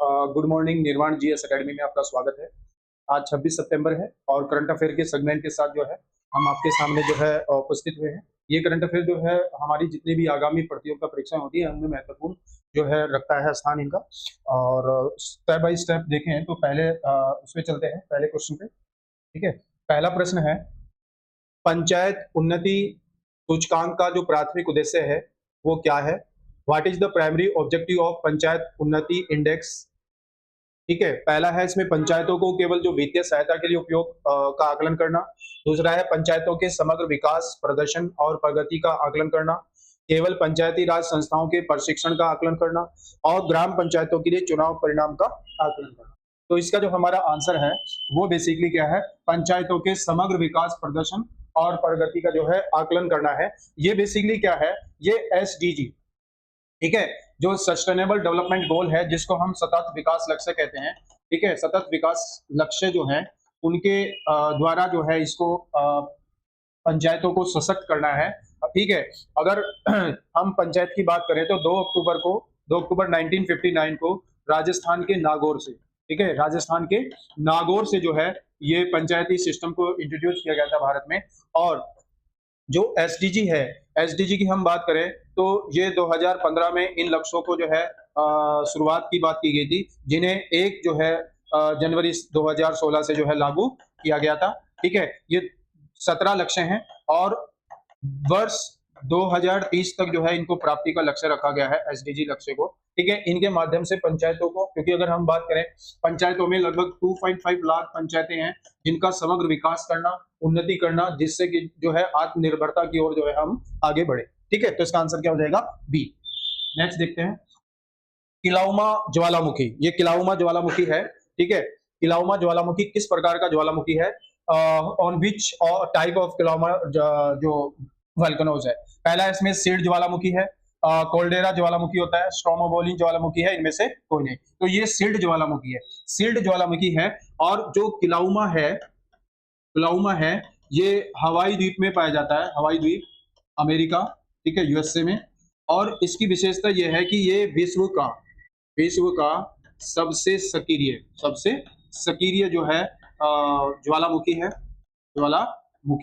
Good morning, निर्वाण GS academy में आपका स्वागत है। आज 26 सितंबर है और करंट अफेयर के सेगमेंट के साथ जो है हम आपके सामने जो है उपस्थित हुए हैं। ये करंट अफेयर जो है हमारी जितनी भी आगामी प्रतियोगिता परीक्षाएं होती है उनमें महत्वपूर्ण जो है रखता है स्थान इनका। और स्टेप बाय स्टेप देखें तो पहले उसमें चलते हैं, पहले क्वेश्चन पे। ठीक है, पहला प्रश्न है, पंचायत उन्नति सूचकांक का जो प्राथमिक उद्देश्य है वो क्या है? What is the primary objective of panchayat उन्नति इंडेक्स? ठीक है, पहला है इसमें पंचायतों को केवल जो वित्तीय सहायता के लिए उपयोग का आकलन करना। दूसरा है पंचायतों के समग्र विकास, प्रदर्शन और प्रगति का आकलन करना। केवल पंचायती राज संस्थाओं के प्रशिक्षण का आकलन करना और ग्राम पंचायतों के लिए चुनाव परिणाम का आकलन करना। तो इसका जो हमारा आंसर है वो बेसिकली क्या है? पंचायतों के समग्र विकास, प्रदर्शन और प्रगति का जो है आकलन करना है। ये बेसिकली क्या है? ये SDG, ठीक है, जो सस्टेनेबल डेवलपमेंट गोल है जिसको हम सतत विकास लक्ष्य कहते हैं। ठीक है, सतत विकास लक्ष्य जो है उनके द्वारा जो है इसको पंचायतों को सशक्त करना है। ठीक है, अगर हम पंचायत की बात करें तो 2 अक्टूबर 1959 को राजस्थान के नागौर से, ठीक है, राजस्थान के नागौर से जो है ये पंचायती सिस्टम को इंट्रोड्यूस किया गया था भारत में। और जो SDG है, SDG की हम बात करें तो ये 2015 में इन लक्ष्यों को जो है शुरुआत की बात की गई थी, जिन्हें एक जो है जनवरी 2016 से जो है लागू किया गया था। ठीक है, ये 17 लक्ष्य हैं और वर्ष 2030 तक जो है इनको प्राप्ति का लक्ष्य रखा गया है, SDG लक्ष्य को। ठीक है, इनके माध्यम से पंचायतों को, क्योंकि अगर हम बात करें पंचायतों में लगभग 2.5 लाख पंचायतें हैं जिनका समग्र विकास करना, उन्नति करना, जिससे कि जो है आत्मनिर्भरता की ओर जो है हम आगे बढ़े। ठीक है, तो इसका आंसर क्या हो जाएगा? बी। नेक्स्ट देखते हैं, किलाउमा ज्वालामुखी। ये किलाउमा ज्वालामुखी है। ठीक है, किलाउमा ज्वालामुखी किस प्रकार का ज्वालामुखी है? ऑन विच टाइप ऑफ किलाउमा जो वल्केनोज है? पहला इसमें सीड ज्वालामुखी है, कोल्डेरा ज्वालामुखी होता है, स्ट्रोमोबोलिन ज्वालामुखी है, इनमें से कोई नहीं। तो ये सील्ड ज्वालामुखी है, सील्ड ज्वालामुखी है। और जो किलाउमा है ये हवाई द्वीप में पाया जाता है, हवाई द्वीप, अमेरिका, ठीक है, USA में। और इसकी विशेषता यह है कि ये विश्व का सबसे सक्रिय जो है ज्वालामुखी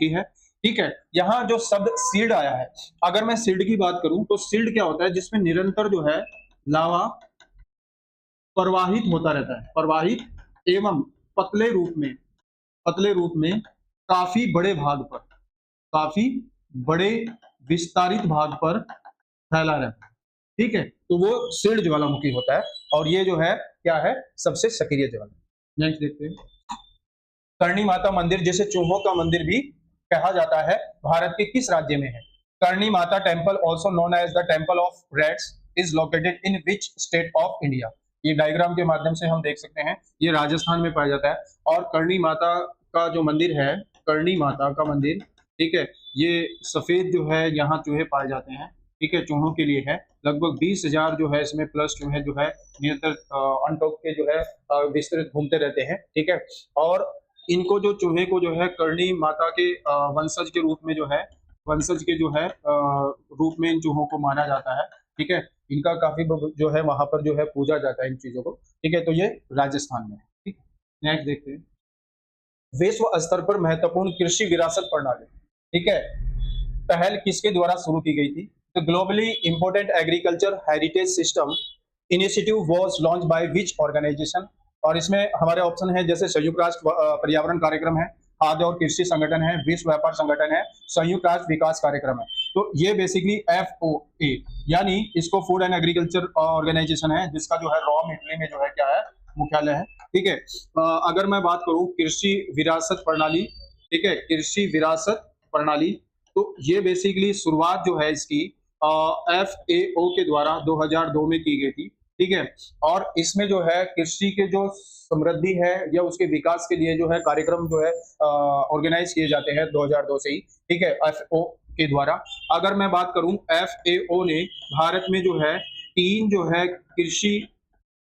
है। ठीक है, यहाँ जो शब्द सील्ड आया है, अगर मैं सील्ड की बात करूं तो सील्ड क्या होता है? जिसमें निरंतर जो है लावा प्रवाहित होता रहता है, प्रवाहित एवं पतले रूप में काफी बड़े विस्तारित भाग पर फैला रहता है। ठीक है, तो वो सील्ड ज्वालामुखी होता है और ये जो है क्या है? सबसे सक्रिय ज्वालामुखी। नेक्स्ट देखते हैं, करणी माता मंदिर, जिसे चूहों का मंदिर भी कहा जाता है, भारत के किस राज्य में है? Karni Mata temple, also known as the temple of rats, is located in which state of India? ये डायग्राम के माध्यम से हम देख सकते हैं, ये राजस्थान में पाया जाता है। और करणी माता का जो मंदिर है, करणी माता का मंदिर, ठीक है, ये सफेद जो है यहाँ चूहे पाए जाते हैं। ठीक है, चूहों के लिए है। लगभग 20,000 जो है इसमें प्लस चूहे जो है निरंतर अनटॉक के जो है विस्तृत घूमते रहते हैं। ठीक है, और इनको जो चूहे को जो है करणी माता के वंशज के रूप में रूप में इन चूहों को माना जाता है। ठीक है, इनका काफी जो है वहां पर जो है पूजा जाता है इन चीजों को। ठीक है, तो ये राजस्थान में है। ठीक, नेक्स्ट देखते हैं, विश्व स्तर पर महत्वपूर्ण कृषि विरासत प्रणाली, ठीक है, पहल किसके द्वारा शुरू की गई थी? The globally important agriculture heritage system initiative was launch by which organisation? और इसमें हमारे ऑप्शन है जैसे संयुक्त राष्ट्र पर्यावरण कार्यक्रम है, खाद्य और कृषि संगठन है, विश्व व्यापार संगठन है, संयुक्त राष्ट्र विकास कार्यक्रम है। तो ये बेसिकली FOA यानी इसको फूड एंड एग्रीकल्चर ऑर्गेनाइजेशन है, जिसका जो है रोम, इटली में जो है क्या है? मुख्यालय है। ठीक है, अगर मैं बात करूं कृषि विरासत प्रणाली, ठीक है, कृषि विरासत प्रणाली, तो ये बेसिकली शुरुआत जो है इसकी FAO के द्वारा 2002 में की गई थी। ठीक है, और इसमें जो है कृषि के जो समृद्धि है या उसके विकास के लिए जो है कार्यक्रम जो है ऑर्गेनाइज किए जाते हैं 2002 से ही। ठीक है, FAO के द्वारा। अगर मैं बात करूं, FAO ने भारत में जो है 3 जो है कृषि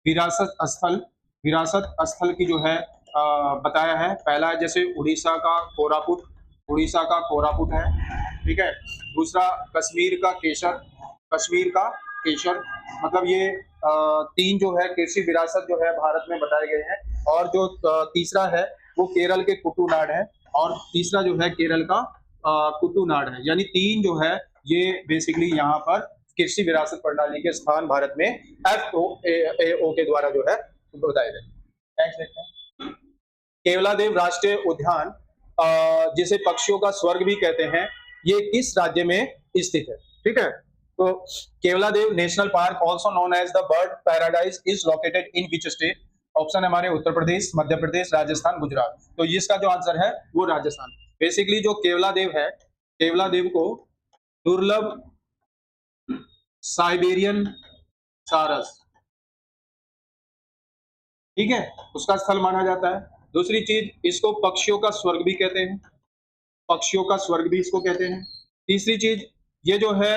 विरासत स्थल की जो है बताया है। पहला है जैसे उड़ीसा का कोरापुट है। ठीक है, दूसरा कश्मीर का केसर, मतलब ये तीन जो है कृषि विरासत जो है भारत में बताए गए हैं, और जो तीसरा है वो केरल के कुटुनाड है, और तीसरा जो है केरल का कुटुनाड है। यानी तीन जो है ये बेसिकली यहाँ पर कृषि विरासत प्रणाली के स्थान भारत में FAO के द्वारा जो है बताए गए। नेक्स्ट देखते हैं, केवलादेव राष्ट्रीय उद्यान, जिसे पक्षियों का स्वर्ग भी कहते हैं, ये किस राज्य में स्थित है? ठीक है, तो Keoladeo national park also known as the bird paradise is located in which state? Option है हमारे उत्तर प्रदेश, मध्य प्रदेश, राजस्थान, गुजरात। तो इसका जो आंसर है वो राजस्थान। बेसिकली जो केवलादेव है, केवलादेव को दुर्लभ साइबेरियन सारस, ठीक है, उसका स्थल माना जाता है। दूसरी चीज, इसको पक्षियों का स्वर्ग भी कहते हैं, पक्षियों का स्वर्ग भी इसको कहते हैं। तीसरी चीज, ये जो है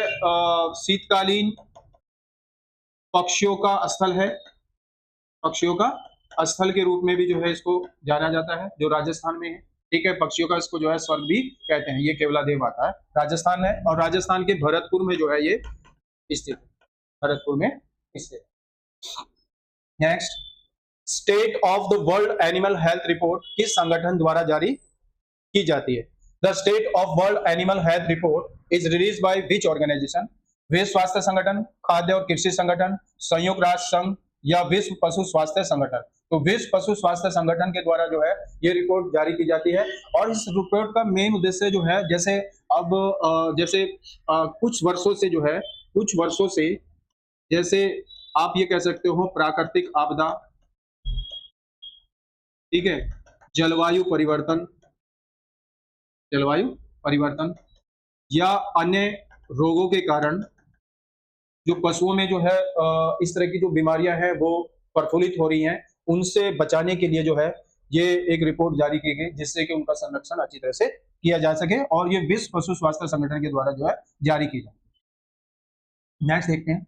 शीतकालीन पक्षियों का स्थल है, पक्षियों का स्थल के रूप में भी जो है इसको जाना जाता है, जो राजस्थान में है। ठीक है, पक्षियों का इसको जो है स्वर्ग भी कहते हैं। ये केवलादेव आता है राजस्थान में, और राजस्थान के भरतपुर में जो है ये स्थित है, भरतपुर में स्थित। Next, state of the world animal health report किस संगठन द्वारा जारी की जाती है? The state of world animal health report is release by which organisation? विश्व स्वास्थ्य संगठन, खाद्य और कृषि संगठन, संयुक्त राष्ट्र संघ, या विश्व पशु स्वास्थ्य संगठन? तो विश्व पशु स्वास्थ्य संगठन के द्वारा जो है ये रिपोर्ट जारी की जाती है। और इस रिपोर्ट का मेन उद्देश्य जो है, जैसे अब कुछ वर्षों से जो है, कुछ वर्षों से, जैसे आप ये कह सकते हो प्राकृतिक आपदा, ठीक है, जलवायु परिवर्तन, जलवायु परिवर्तन, या अन्य रोगों के कारण जो पशुओं में जो है इस तरह की जो बीमारियां हैं वो प्रफुल्लित हो रही हैं, उनसे बचाने के लिए जो है ये एक रिपोर्ट जारी की गई, जिससे कि उनका संरक्षण अच्छी तरह से किया जा सके, और ये विश्व पशु स्वास्थ्य संगठन के द्वारा जो है जारी की जाए। नेक्स्ट देखते हैं,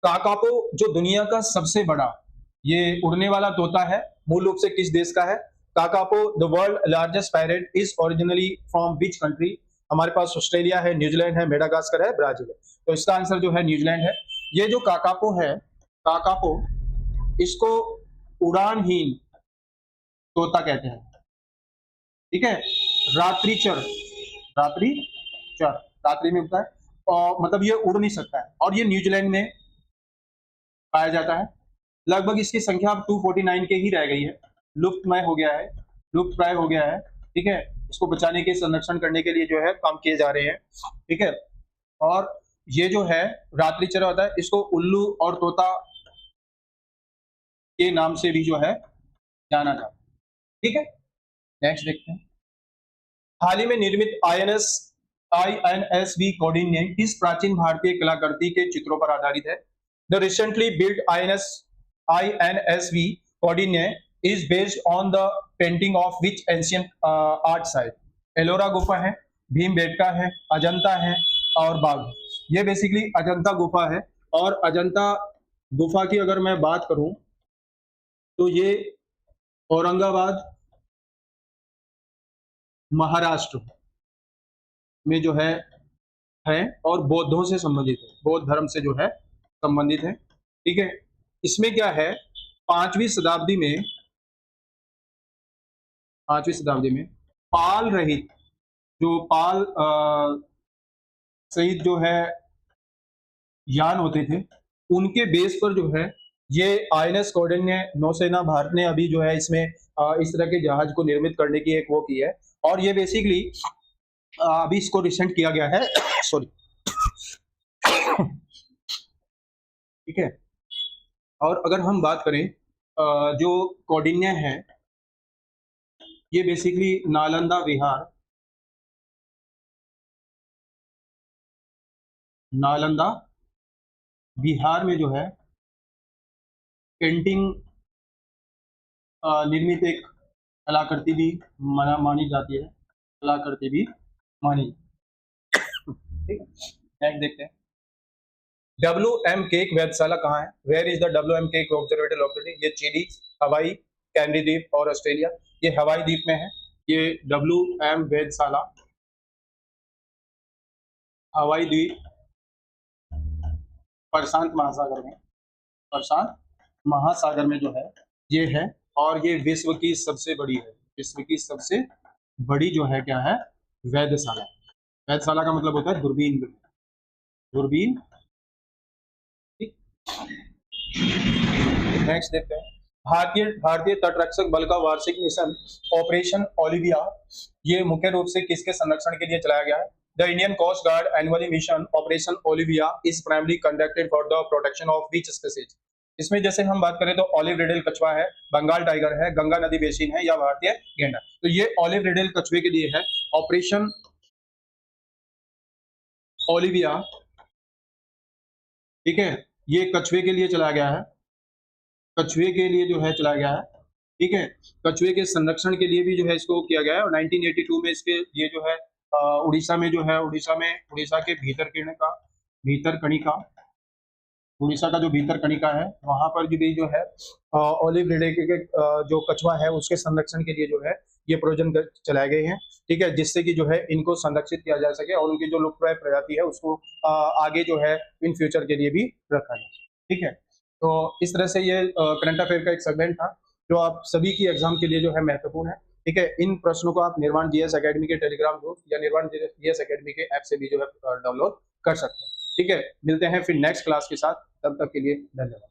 काकापो जो दुनिया का सबसे बड़ा ये उड़ने वाला तोता है, मूल रूप से किस देश का है? Kakapo the world largest parrot is originally from which country? हमारे पास ऑस्ट्रेलिया है, न्यूजीलैंड है, मेडागास्कर है, ब्राजील है। तो इसका आंसर जो है न्यूजीलैंड है। ये जो काकापो है, काकापो, इसको उड़ानहीन तोता कहते हैं, ठीक है। रात्रिचर, रात्रिचर, रात्रि में उड़ता है, और मतलब ये उड़ नहीं सकता है, और ये न्यूजीलैंड में पाया जाता है। लगभग इसकी संख्या अब 249 के ही रह गई है, लुप्तमय हो गया है, लुप्त प्राय हो गया है, ठीक है। इसको बचाने के, संरक्षण करने के लिए जो है काम किए जा रहे हैं, ठीक है। और ये जो है रात्रिचर होता है, इसको उल्लू और तोता के नाम से भी जो है जाना जाता है, ठीक है। नेक्स्ट देखते हैं, हाल ही में निर्मित INSV कौंडिन्य किस प्राचीन भारतीय कलाकृति के चित्रों पर आधारित है? The recently build INSV Kaundinya is based on the painting of which ancient art site? Ellora गुफा है, भीमबेटका है, अजंता है, और बाघ है। ये बेसिकली अजंता गुफा है, और अजंता गुफा की अगर मैं बात करूं तो ये औरंगाबाद, महाराष्ट्र में जो है और बौद्धों से संबंधित है, बौद्ध धर्म से जो है संबंधित है, ठीक है। इसमें क्या है, 5वीं शताब्दी में पाल रहित, जो पाल सहित जो है यान होते थे, उनके बेस पर जो है ये INS कौंडिन्य नौसेना भारत ने अभी जो है इसमें इस तरह के जहाज को निर्मित करने की एक वो की है, और ये बेसिकली अभी इसको रिसेंट किया गया है सॉरी, ठीक है। और अगर हम बात करें जो कौंडिन्य है, ये बेसिकली नालंदा विहार, नालंदा बिहार में जो है पेंटिंग निर्मित एक कलाकृति भी मानी जाती है, कलाकृति भी मानी, ठीक है। नेक्स्ट देखते हैं, WM केक वेधशाला कहाँ है? Where is the WM Keck observatory located? ये चिली, हवाई, कैनरी द्वीप और ऑस्ट्रेलिया। ये हवाई द्वीप में है, ये WM वेधशाला हवाई द्वीप प्रशांत महासागर में, प्रशांत महासागर में जो है ये है, और ये विश्व की सबसे बड़ी है, विश्व की सबसे बड़ी जो है क्या है, वेधशाला। वेधशाला का मतलब होता है दूरबीन, दूरबीन। नेक्स्ट देखते हैं, भारतीय भारतीय तटरक्षक बल का वार्षिक मिशन ऑपरेशन ओलिविया, ये मुख्य रूप से किसके संरक्षण के लिए चलाया गया है? The Indian coast guard annually mission operation Olivia is primary conducted for the protection of beach species. इसमें जैसे हम बात करें तो ऑलिव रिडल कछुआ है, बंगाल टाइगर है, गंगा नदी बेसिन है, या भारतीय गेंडा। तो ये ऑलिव रिडल कछुए के लिए है ऑपरेशन ओलिविया, ठीक है, ये कछुए के लिए चलाया गया है, कछुए के लिए जो है चलाया गया है, ठीक है। कछुए के संरक्षण के लिए भी जो है इसको किया गया है, और 1982 में इसके ये जो है उड़ीसा में जो है, उड़ीसा के भीतरकनिका, उड़ीसा का जो भीतरकनिका है वहां पर भी जो है ऑलिव रिडले के जो कछुआ है उसके संरक्षण के लिए जो है ये प्रोजन चलाए गए हैं, ठीक है, जिससे कि जो है इनको संरक्षित किया जा सके और उनकी जो लुप्तप्राय प्रजाति है उसको आगे जो है इन फ्यूचर के लिए भी रखा जाए, ठीक है। तो इस तरह से ये करंट अफेयर का एक सेगमेंट था जो आप सभी की एग्जाम के लिए जो है महत्वपूर्ण है, ठीक है। इन प्रश्नों को आप निर्वाण जीएस एकेडमी के टेलीग्राम ग्रुप या निर्वाण जीएस एकेडमी के ऐप से भी जो है डाउनलोड कर सकते हैं, ठीक है। मिलते हैं फिर नेक्स्ट क्लास के साथ, तब तक के लिए धन्यवाद।